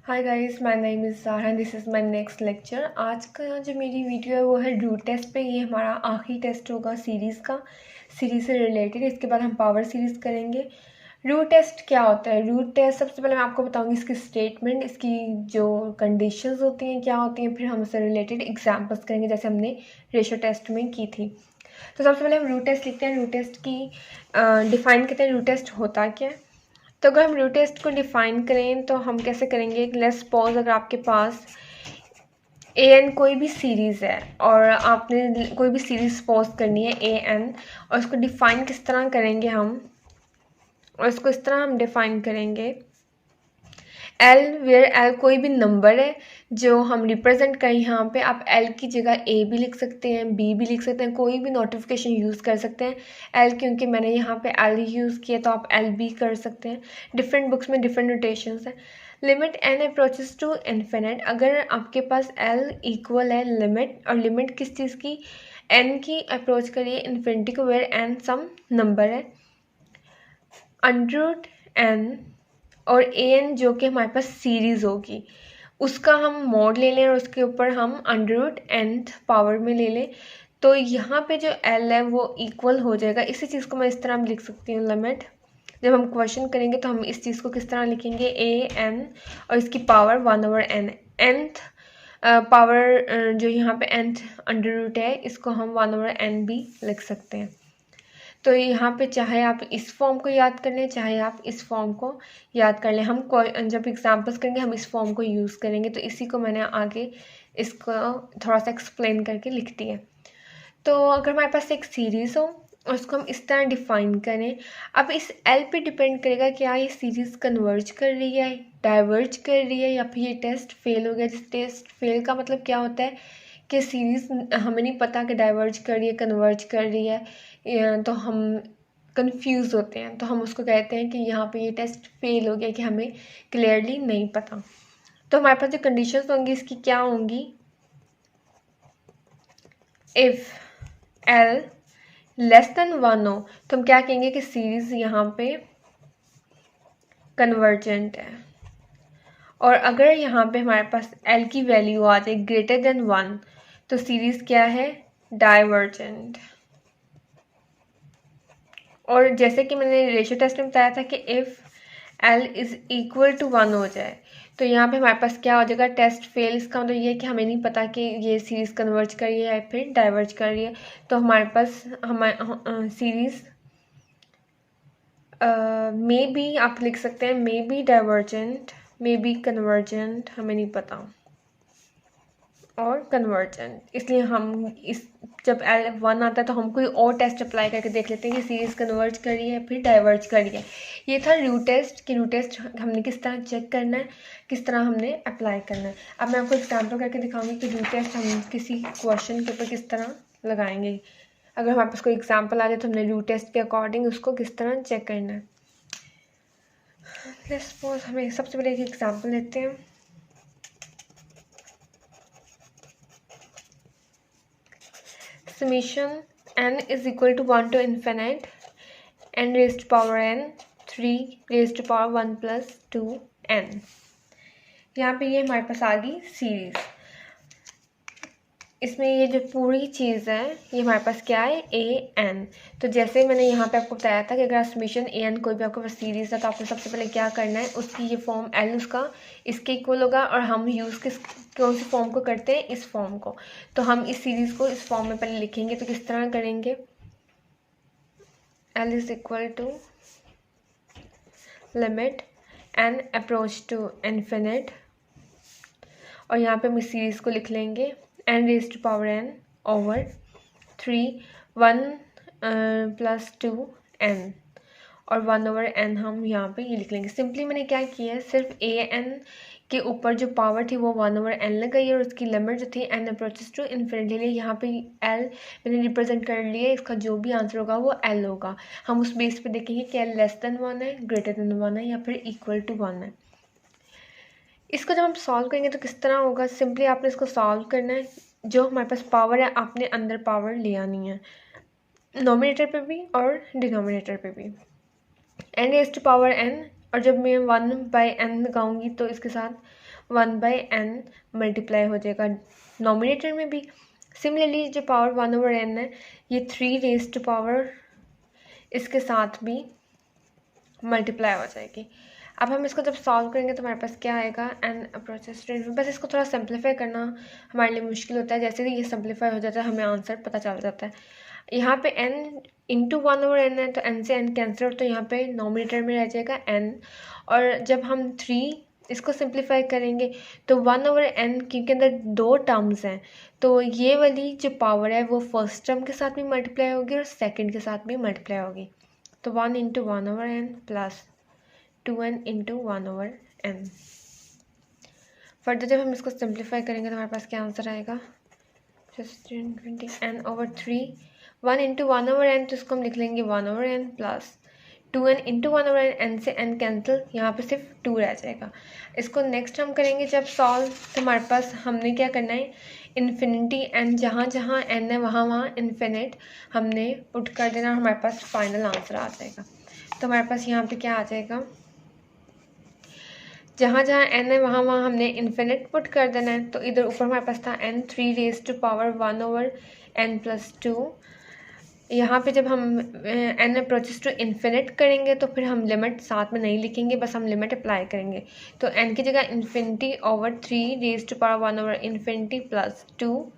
Hi guys, my name is Zara, this is my next lecture. आज का जो मेरी वीडियो है वो है रूट टेस्ट पे। ये हमारा आखिरी टेस्ट होगा सीरीज़ का, सीरीज़ से रिलेटेड। इसके बाद हम पावर सीरीज़ करेंगे। रूट टेस्ट क्या होता है? रूट टेस्ट सबसे पहले मैं आपको बताऊंगी इसकी स्टेटमेंट, इसकी जो कंडीशंस होती हैं क्या होती हैं, फिर हम उससे रिलेटेड एग्जांपल्स करेंगे जैसे हमने रेशियो टेस्ट में की थी। तो सबसे पहले हम रूट टेस्ट लिखते हैं। रूट टेस्ट की डिफ़ाइन करते हैं रूट टेस्ट होता क्या है। तो अगर हम रूट टेस्ट को डिफ़ाइन करें तो हम कैसे करेंगे? लेट्स सपोज अगर आपके पास ए एन कोई भी सीरीज़ है और आपने कोई भी सीरीज़ सपोज करनी है ए एन, और उसको डिफ़ाइन किस तरह करेंगे हम, और इसको इस तरह हम डिफ़ाइन करेंगे एल वेयर एल कोई भी नंबर है जो हम रिप्रेजेंट करें। यहाँ पे आप एल की जगह ए भी लिख सकते हैं, बी भी लिख सकते हैं, कोई भी नोटिफिकेशन यूज़ कर सकते हैं। एल क्योंकि मैंने यहाँ पे एल यूज़ किया तो आप एल भी कर सकते हैं। डिफरेंट बुक्स में डिफरेंट नोटेशंस हैं। Limit n approaches to infinite, अगर आपके पास एल इक्वल है लिमिट, और लिमिट किस चीज़ की? एन की अप्रोच करिए इन्फिनिटी को, वेयर एन सम नंबर है। अंडर एन और ए एन जो कि हमारे पास सीरीज़ होगी उसका हम मॉड ले लें और उसके ऊपर हम अंडर रूट nth पावर में ले लें, तो यहाँ पे जो l है वो इक्वल हो जाएगा। इसी चीज़ को मैं इस तरह भी लिख सकती हूँ, लिमिट। जब हम क्वेश्चन करेंगे तो हम इस चीज़ को किस तरह लिखेंगे? ए एन और इसकी पावर 1/n, nth पावर जो यहाँ पे nth अंडर रूट है इसको हम 1/n भी लिख सकते हैं। तो यहाँ पे चाहे आप इस फॉर्म को याद कर लें, चाहे आप इस फॉर्म को याद कर लें। हम जब एग्जांपल्स करेंगे हम इस फॉर्म को यूज़ करेंगे, तो इसी को मैंने आगे इसको थोड़ा सा एक्सप्लेन करके लिख दिया। तो अगर हमारे पास एक सीरीज़ हो और उसको हम इस तरह डिफ़ाइन करें, अब इस एल पे डिपेंड करेगा क्या ये सीरीज़ कन्वर्ज कर रही है, डाइवर्ज कर रही है, या फिर ये टेस्ट फेल हो गया। जिस टेस्ट फेल का मतलब क्या होता है कि सीरीज़ हमें नहीं पता कि डाइवर्ज कर रही है कन्वर्ज कर रही है, तो हम कंफ्यूज होते हैं, तो हम उसको कहते हैं कि यहाँ पे ये टेस्ट फेल हो गया, कि हमें क्लियरली नहीं पता। तो हमारे पास जो कंडीशंस होंगी इसकी क्या होंगी? इफ़ एल लेस देन 1 हो तो हम क्या कहेंगे कि सीरीज़ यहाँ पे कन्वर्जेंट है। और अगर यहाँ पे हमारे पास एल की वैल्यू आ जाए ग्रेटर देन 1 तो सीरीज़ क्या है? डाइवर्जेंट। और जैसे कि मैंने रेशियो टेस्ट में बताया था कि if L is equal to 1 हो जाए तो यहाँ पे हमारे पास क्या हो जाएगा? Test fail. इसका मतलब ये है कि हमें नहीं पता कि ये सीरीज़ कन्वर्ज कर रही है या फिर डाइवर्ज कर रही है। तो हमारे पास सीरीज़ मे बी आप लिख सकते हैं, may be divergent, may be convergent, हमें नहीं पता, और कन्वर्जेंट। इसलिए हम इस जब L1 आता है तो हम कोई और टेस्ट अप्लाई करके देख लेते हैं कि सीरीज़ कन्वर्ज कर रही है फिर डाइवर्ज कर रही है। ये था रूट टेस्ट कि रूट टेस्ट हमने किस तरह चेक करना है, किस तरह हमने अप्लाई करना है। अब मैं आपको एग्जाम्पल करके दिखाऊंगी कि रूट टेस्ट हम किसी क्वेश्चन के ऊपर किस तरह लगाएंगे। अगर हमारे पास कोई एग्जाम्पल आ जाए तो हमने रूट टेस्ट के अकॉर्डिंग उसको किस तरह चेक करना है। लेट्स सपोज हमें सबसे पहले एक एग्जाम्पल लेते हैं। Summation n is equal to 1 to infinite n raised to power n 3 raised to power 1 plus 2n। यहाँ पे ये हमारे पास आ गई सीरीज। इसमें ये जो पूरी चीज़ है ये हमारे पास क्या है? A N. तो जैसे मैंने यहाँ पे आपको बताया था कि अगर समीशन ए एन कोई भी आपके पास सीरीज़ है तो आपको सबसे पहले क्या करना है, उसकी ये फॉर्म एल उसका इसके इक्वल होगा, और हम यूज़ कौन सी फॉर्म को करते हैं? इस फॉर्म को। तो हम इस सीरीज़ को इस फॉर्म में पहले लिखेंगे, तो किस तरह करेंगे? L is equal to limit n approach to infinite, और यहाँ पे हम इस सीरीज़ को लिख लेंगे n raise to power n over 3 1 plus 2n, और 1/n हम यहाँ पे ये लिख लेंगे। सिंपली मैंने क्या किया है, सिर्फ ए एन के ऊपर जो पावर थी वो 1/n लगाई और उसकी लिमिट जो थी n अप्रोचेस टू इन्फिनिटी लिए। यहाँ पे l मैंने रिप्रेजेंट कर लिया, इसका जो भी आंसर होगा वो l होगा। हम उस बेस पे देखेंगे कि l लेस देन 1 है, ग्रेटर देन 1 है, या फिर इक्वल टू 1 है। इसको जब हम सॉल्व करेंगे तो किस तरह होगा? सिंपली आपने इसको सॉल्व करना है, जो हमारे पास पावर है आपने अंदर पावर ले आनी है, नोमिनेटर पे भी और डिनोमिनेटर पे भी। n raise to power n और जब मैं 1/n लगाऊंगी तो इसके साथ 1/n मल्टीप्लाई हो जाएगा नॉमिनेटर में भी। सिमिलरली जो पावर 1/n है ये 3 रेज़ टू पावर इसके साथ भी मल्टीप्लाई हो जाएगी। अब हम इसको जब सॉल्व करेंगे तो हमारे पास क्या आएगा, n अप्रोचेस टू इन्फिनिटी। बस इसको थोड़ा सिंप्लीफाई करना हमारे लिए मुश्किल होता है, जैसे कि ये सिंप्लीफाई हो जाता है हमें आंसर पता चल जाता है। यहाँ पे n इंटू 1/n है तो n से n कैंसिल हो, तो यहाँ पे नॉमिनेटर में रह जाएगा n। और जब हम 3 इसको सिंप्लीफाई करेंगे तो 1/n, क्योंकि अंदर 2 टर्म्स हैं तो ये वाली जो पावर है वो फर्स्ट टर्म के साथ भी मल्टीप्लाई होगी और सेकेंड के साथ भी मल्टीप्लाई होगी। तो 1 into 1/n plus 2n into 1/n। Further जब हम इसको सिंप्लीफाई करेंगे तो हमारे पास क्या आंसर आएगा, 16n/3। 1 इंटू 1/n तो इसको हम लिख लेंगे 1/n plus 2n into 1/n से n कैंसिल, यहाँ पे सिर्फ 2 रह जाएगा। इसको नेक्स्ट हम करेंगे जब सॉल्व, तो हमारे पास हमने क्या करना है, इन्फिनिटी n जहाँ जहाँ n है वहाँ वहाँ इन्फिनिट हमने पुट कर देना और हमारे पास फाइनल आंसर आ जाएगा। तो हमारे पास यहाँ पे क्या आ जाएगा, जहाँ जहाँ n है वहाँ वहाँ हमने इन्फिनिट पुट कर देना है। तो इधर ऊपर हमारे पास था n 3 raise to power 1/n plus 2। यहाँ पे जब हम n अप्रोचेस टू इन्फिनिट करेंगे तो फिर हम लिमिट साथ में नहीं लिखेंगे, बस हम लिमिट अप्लाई करेंगे। तो n की जगह infinity over 3 raise to power 1/इन्फिनिटी plus 2,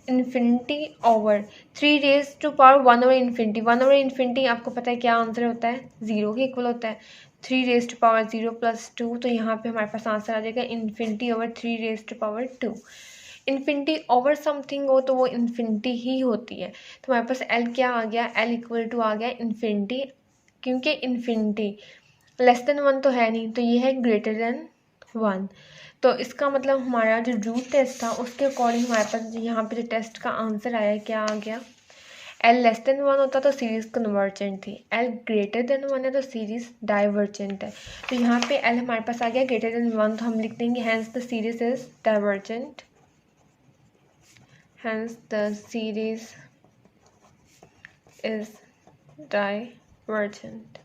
infinity over 3 raise to power 1/इन्फिनिटी। 1/इन्फिनिटी आपको पता है क्या आंसर होता है, 0 के इक्वल होता है। 3 रेज़ टू पावर 0 प्लस 2, तो यहाँ पे हमारे पास आंसर आ जाएगा infinity over 3 raise to power 2। Infinity over something हो तो वो इन्फिनिटी ही होती है। तो हमारे पास L क्या आ गया, L इक्वल टू आ गया इन्फिनिटी, क्योंकि इन्फिनिटी लेस देन 1 तो है नहीं, तो ये है ग्रेटर देन 1। तो इसका मतलब हमारा जो रूट टेस्ट था उसके अकॉर्डिंग हमारे पास यहाँ पे जो टेस्ट का आंसर आया क्या आ गया, L लेस देन 1 होता तो सीरीज़ कन्वर्जेंट थी, L ग्रेटर देन 1 है तो सीरीज़ डाइवर्जेंट है। तो यहाँ पे L हमारे पास आ गया ग्रेटर देन 1, तो हम लिख देंगे hence the series is divergent, hence the series is divergent।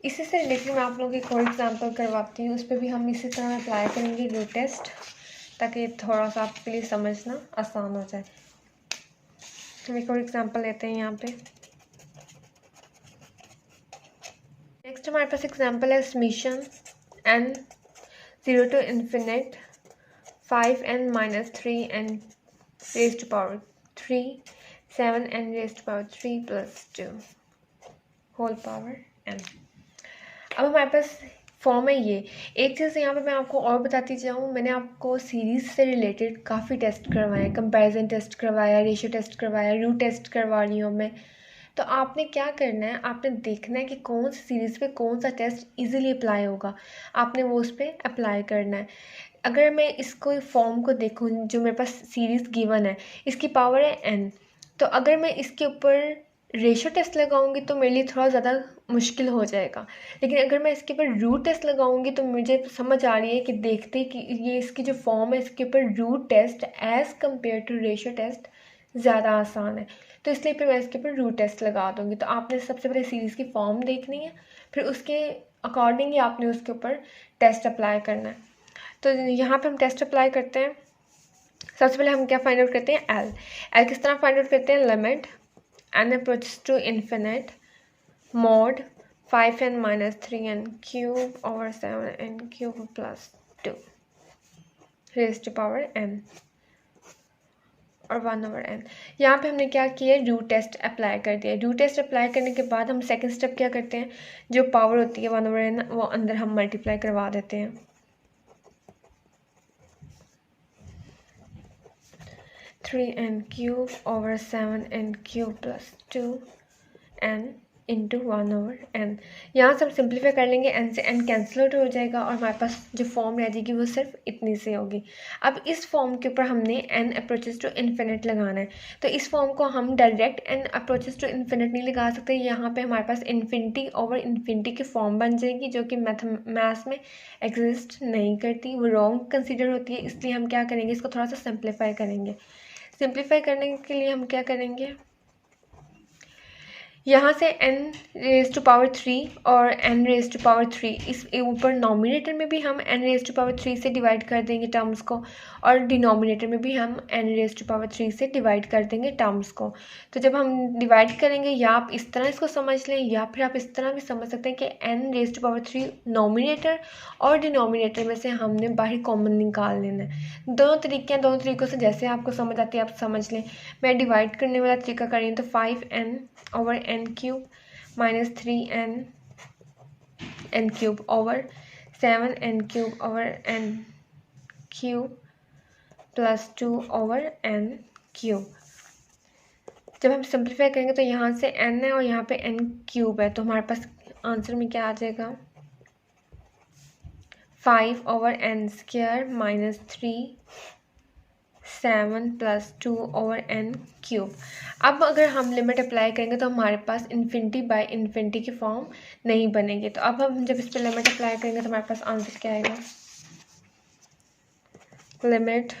इसी से रिलेटेड मैं आप लोगों की कोई एग्जांपल करवाती हूँ, उस पर भी हम इसी तरह अप्लाई करेंगे रूट टेस्ट, ताकि थोड़ा सा आपके लिए समझना आसान हो जाए। हम एक और एग्जांपल लेते हैं यहाँ पे। नेक्स्ट हमारे पास एग्जांपल है summation n 0 to infinite 5n minus 3n raised to power 3 7n raised to power 3 plus 2 whole power n। अब हमारे पास फॉर्म है ये। एक चीज़ यहाँ पे मैं आपको और बताती जाऊँ, मैंने आपको सीरीज़ से रिलेटेड काफ़ी टेस्ट करवाए, कंपैरिजन टेस्ट करवाया, रेशियो टेस्ट करवाया, रूट टेस्ट करवा रही हूँ मैं। तो आपने क्या करना है, आपने देखना है कि कौन सी सीरीज़ पे कौन सा टेस्ट इजीली अप्लाई होगा, आपने वो उस पर अप्लाई करना है। अगर मैं इसको फॉर्म को देखूँ, जो मेरे पास सीरीज़ गिवन है, इसकी पावर है n, तो अगर मैं इसके ऊपर रेशियो टेस्ट लगाऊंगी तो मेरे लिए थोड़ा ज़्यादा मुश्किल हो जाएगा। लेकिन अगर मैं इसके ऊपर रूट टेस्ट लगाऊंगी तो मुझे समझ आ रही है कि देखते कि ये इसकी जो फॉर्म है इसके ऊपर root test as compare to ratio test ज़्यादा आसान है, तो इसलिए फिर मैं इसके ऊपर रूट टेस्ट लगा दूँगी। तो आपने सबसे पहले सीरीज़ की फॉर्म देखनी है, फिर उसके अकॉर्डिंग ही आपने उसके ऊपर टेस्ट अप्लाई करना है। तो यहाँ पे हम टेस्ट अप्लाई करते हैं। सबसे पहले हम क्या फाइंड आउट करते हैं, एल किस तरह फाइंड आउट करते हैं, limit n approaches to infinite mod 5n minus 3n cube over 7n cube plus 2 raised to power n और 1/n। यहाँ पे हमने क्या किया, रूट टेस्ट अप्लाई कर दिया। रूट टेस्ट अप्लाई करने के बाद हम सेकंड स्टेप क्या करते हैं, जो पावर होती है 1/n वो अंदर हम मल्टीप्लाई करवा देते हैं। Three n cube over 7n cube plus 2n into 1/n। यहाँ से हम सिंप्लीफाई कर लेंगे, n से n कैंसिल आउट हो जाएगा और हमारे पास जो फॉर्म रह जाएगी वो सिर्फ इतनी से होगी। अब इस फॉर्म के ऊपर हमने n अप्रोचेस टू इन्फिनिट लगाना है, तो इस फॉर्म को हम direct n approaches to infinite नहीं लगा सकते। यहाँ पे हमारे पास इन्फिनिटी ओवर इन्फिनिटी की फॉर्म बन जाएगी, जो कि मैथ्स में एग्जिस्ट नहीं करती, वो रॉन्ग कंसिडर होती है। इसलिए हम क्या करेंगे, इसको थोड़ा सा सिंप्लीफाई करेंगे। सिंप्लीफाई करने के लिए हम क्या करेंगे, यहाँ से n रेज टू पावर 3 और n रेज टू पावर 3, इस ऊपर नॉमिनेटर में भी हम n रेज टू पावर 3 से डिवाइड कर देंगे टर्म्स को, और डिनोमिनेटर में भी हम n रेज टू पावर 3 से डिवाइड कर देंगे टर्म्स को। तो जब हम डिवाइड करेंगे, या आप इस तरह इसको समझ लें, या फिर आप इस तरह भी समझ सकते हैं कि n raise to power 3 nominator और डिनोमिनेटर में से हमने बाहर कॉमन निकाल लेना है। दोनों तरीके हैं, दोनों तरीक़ों से जैसे आपको समझ आती है आप समझ लें। मैं डिवाइड करने वाला तरीका कर रही हूँ, तो 5n over n cube minus 3n n cube over 7n cube over n cube plus 2 over n cube. जब हम सिंप्लीफाई करेंगे तो यहाँ से n है और यहाँ पे n क्यूब है, तो हमारे पास आंसर में क्या आ जाएगा, 5 over n square minus 7 plus 2 over n cube. अब अगर हम लिमिट अप्लाई करेंगे तो हमारे पास इन्फिनिटी बाय इन्फिनिटी की फॉर्म नहीं बनेगी। तो अब हम जब इस पर लिमिट अप्लाई करेंगे तो हमारे पास आंसर क्या आएगा, limit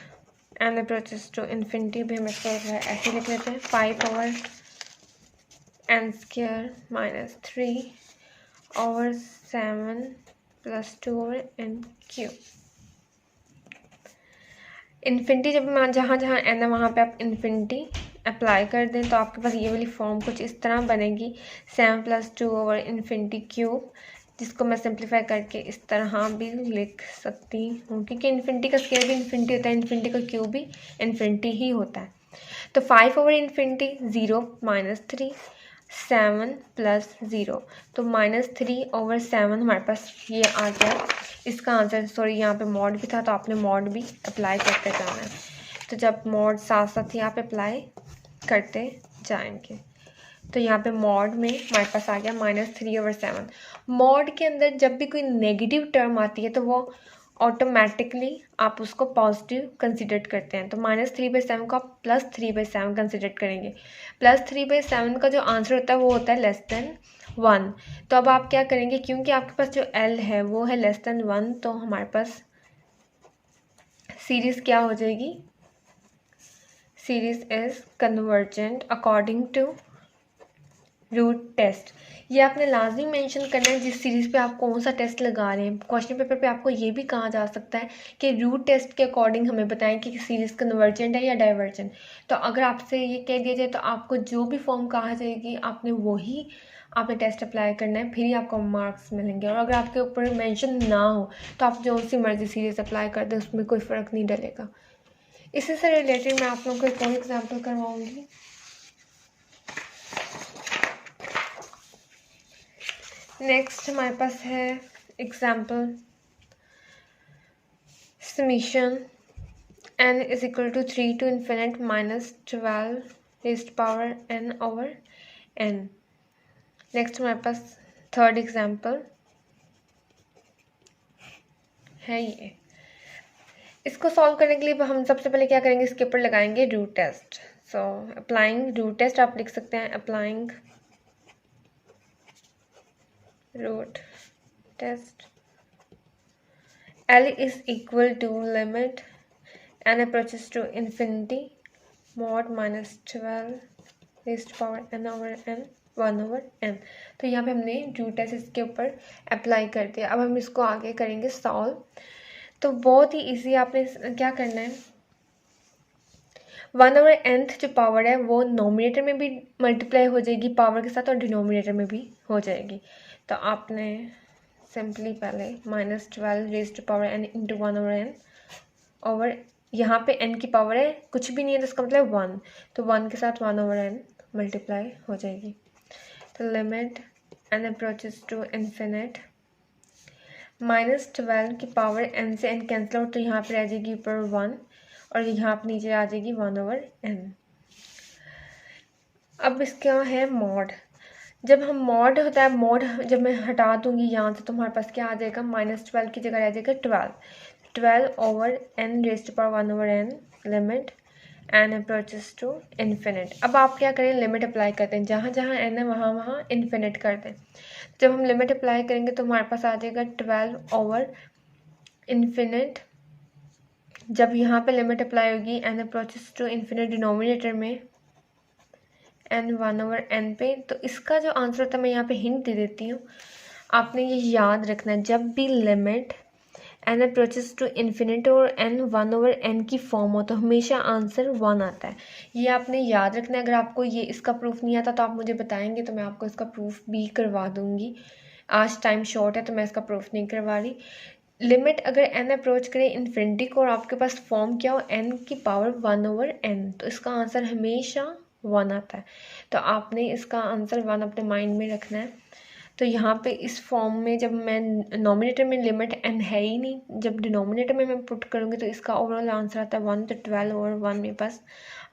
n approaches to infinity, भी हम इसको ऐसे लिख लेते हैं, 5 over n square minus 3 over 7 plus 2 over n cube. Infinity जब जहाँ जहाँ n है वहाँ पे आप इन्फिनिटी अप्लाई कर दें तो आपके पास ये वाली फॉर्म कुछ इस तरह बनेगी, 7 प्लस 2 ओवर इन्फिनिटी क्यूब, जिसको मैं सिंप्लीफाई करके इस तरह भी लिख सकती हूँ, क्योंकि इन्फिनिटी का स्क्वायर भी इन्फिनिटी होता है, इन्फिनिटी का क्यूब भी इन्फिनिटी ही होता है। तो 5 ओवर इन्फिनिटी 0 माइनस 3 7 प्लस 0, तो माइनस 3 ओवर 7 हमारे पास ये आ गया इसका आंसर। सॉरी, यहाँ पे मॉड भी था तो आपने मॉड भी अप्लाई करते जाना है। तो जब मॉड साथ साथ ही आप अप्लाई करते जाएंगे, तो यहाँ पे मॉड में हमारे पास आ गया माइनस 3 ओवर 7। मॉड के अंदर जब भी कोई नेगेटिव टर्म आती है तो वो ऑटोमेटिकली आप उसको पॉजिटिव कंसिडर करते हैं। तो माइनस 3/7 को आप प्लस 3/7 कंसिडर करेंगे। प्लस 3/7 का जो आंसर होता है वो होता है लेस देन 1। तो अब आप क्या करेंगे, क्योंकि आपके पास जो L है वो है लेस देन 1, तो हमारे पास सीरीज़ क्या हो जाएगी, series is convergent according to root test. ये आपने लाजमी मेंशन करना है जिस सीरीज़ पे आप कौन सा टेस्ट लगा रहे हैं। क्वेश्चन पेपर पे आपको ये भी कहा जा सकता है कि रूट टेस्ट के अकॉर्डिंग हमें बताएं कि सीरीज़ कन्वर्जेंट है या डाइवर्जेंट। तो अगर आपसे ये कह दिया जाए तो आपको जो भी फॉर्म कहा जाएगी आपने टेस्ट अप्लाई करना है, फिर ही आपको मार्क्स मिलेंगे। और अगर आपके ऊपर मेंशन ना हो तो आप जो सी मर्जी सीरीज़ अप्लाई कर दें, उसमें कोई फ़र्क नहीं डलेगा। इसी से रिलेटेड मैं आप लोगों को एक और एग्जाम्पल करवाऊँगी। नेक्स्ट हमारे पास है example summation n is equal to 3 to infinite minus 12 raised power n over n। Next हमारे पास थर्ड एग्जाम्पल है ये। इसको सॉल्व करने के लिए हम सबसे पहले क्या करेंगे, इसके ऊपर लगाएंगे root test. So applying root test आप लिख सकते हैं, applying root test L is equal to limit n approaches to infinity mod minus 12 raised to power n over n 1 over n। तो यहाँ पे हमने रूट टेस्ट इसके ऊपर अप्लाई कर दिया। अब हम इसको आगे करेंगे सॉल्व। तो बहुत ही इजी, आपने क्या करना है, 1 over nth जो पावर है वो नोमिनेटर में भी मल्टीप्लाई हो जाएगी पावर के साथ और डिनोमिनेटर में भी हो जाएगी। तो आपने सिंपली पहले minus 12 raise to power n into 1 over n over, यहाँ पे n की पावर है कुछ भी नहीं है तो इसका मतलब 1, तो 1 के साथ 1 over n मल्टीप्लाई हो जाएगी। तो limit n approaches to infinite minus 12 की पावर n से n कैंसिल आउट, तो यहाँ पे रह जाएगी ऊपर 1 और यहाँ पे नीचे आ जाएगी 1 over n। अब इसका है मॉड। जब हम मॉड होता है, मॉड जब मैं हटा दूंगी यहाँ से तो हमारे पास क्या आ जाएगा, माइनस 12 की जगह रह जाएगा 12 over n raise to power 1 over n limit n approaches to infinite. अब आप क्या करें, लिमिट अप्लाई करते हैं, जहाँ जहाँ n है वहाँ वहाँ इन्फिनिट कर दें। जब हम लिमिट अप्लाई करेंगे तो हमारे पास आ जाएगा 12 ओवर इन्फिनिट। जब यहाँ पे लिमिट अप्लाई होगी n approaches to infinite denominator में n 1/n पे। तो इसका जो आंसर होता है मैं यहाँ पे हिंट दे देती हूँ, आपने ये याद रखना है, जब भी limit n approaches to infinity और n 1/n की फॉर्म हो तो हमेशा आंसर 1 आता है। ये आपने याद रखना है। अगर आपको ये इसका प्रूफ नहीं आता तो आप मुझे बताएंगे तो मैं आपको इसका प्रूफ भी करवा दूँगी। आज टाइम शॉर्ट है तो मैं इसका प्रूफ नहीं करवा रही। लिमिट अगर n अप्रोच करे इन्फिनिटी को और आपके पास फॉर्म क्या हो n की पावर 1/n, तो इसका आंसर हमेशा 1 आता है। तो आपने इसका आंसर 1 अपने माइंड में रखना है। तो यहाँ पे इस फॉर्म में जब मैं नॉमिनेटर में लिमिट n है ही नहीं, जब डिनोमिनेटर में मैं पुट करूँगी तो इसका ओवरऑल आंसर आता है 1, तो 12/1 मेरे पास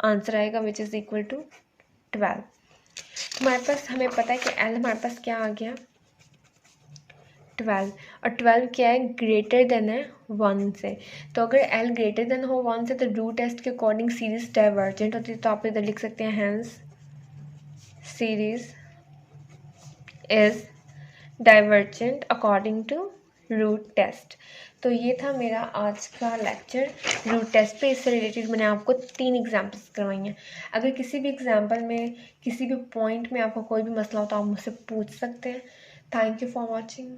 आंसर आएगा विच इज़ इक्वल टू 12। हमारे पास हमें पता है कि l हमारे पास क्या आ गया 12, और 12 क्या है ग्रेटर देन है 1 से। तो अगर l ग्रेटर देन हो 1 से तो ड्रू टेस्ट के अकॉर्डिंग सीरीज डाइवर्जेंट होती है। तो आप इधर लिख सकते हैं hence series is divergent according to root test. तो ये था मेरा आज का लेक्चर रूट टेस्ट पे। इससे रिलेटेड मैंने आपको 3 एग्जाम्पल्स करवाई हैं। अगर किसी भी एग्जाम्पल में किसी भी पॉइंट में आपको कोई भी मसला हो तो आप मुझसे पूछ सकते हैं। Thank you for watching.